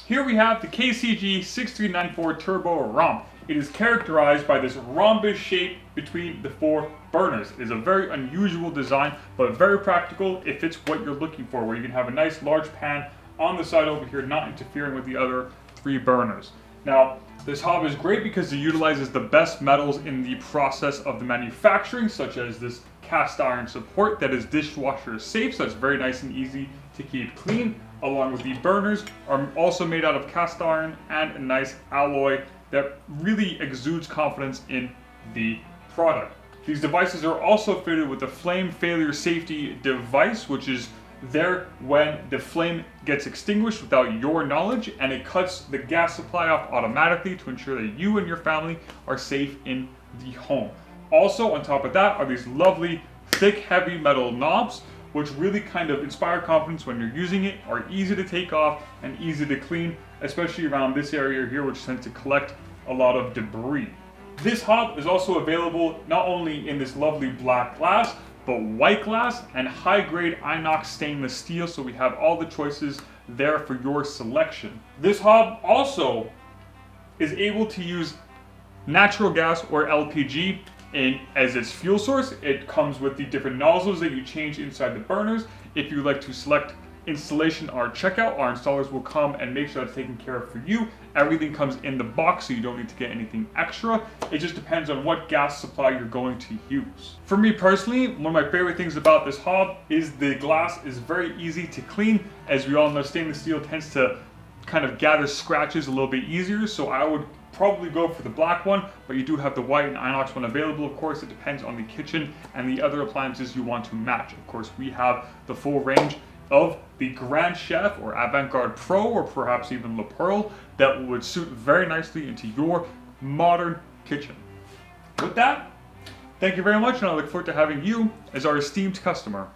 Here we have the KCG 6394 Turbo Romb. It is characterized by this rhombus shape between the four burners. It is a very unusual design, but very practical if it's what you're looking for, where you can have a nice large pan on the side over here, not interfering with the other three burners. Now, this hob is great because it utilizes the best metals in the process of the manufacturing, such as this cast iron support that is dishwasher safe, so it's very nice and easy to keep clean, along with the burners are also made out of cast iron and a nice alloy that really exudes confidence in the product. These devices are also fitted with a flame failure safety device, which is there when the flame gets extinguished without your knowledge, and it cuts the gas supply off automatically to ensure that you and your family are safe in the home. Also, on top of that are these lovely thick heavy metal knobs, which really kind of inspire confidence when you're using it, are easy to take off and easy to clean, especially around this area here, which tends to collect a lot of debris. This hob is also available not only in this lovely black glass, but white glass and high-grade inox stainless steel, so we have all the choices there for your selection. This hob also is able to use natural gas or LPG as its fuel source. It comes with the different nozzles that you change inside the burners. If you like to select installation or checkout, our installers will come and make sure it's taken care of for you. Everything comes in the box, so you don't need to get anything extra. It just depends on what gas supply you're going to use. For me personally, one of my favorite things about this hob is the glass is very easy to clean. As we all know, stainless steel tends to kind of gather scratches a little bit easier, so I would probably go for the black one, but you do have the white and inox one available. Of course, it depends on the kitchen and the other appliances you want to match. Of course, we have the full range of the Grand Chef or Avant-Garde Pro, or perhaps even Le Pearl, that would suit very nicely into your modern kitchen. With that, thank you very much, and I look forward to having you as our esteemed customer.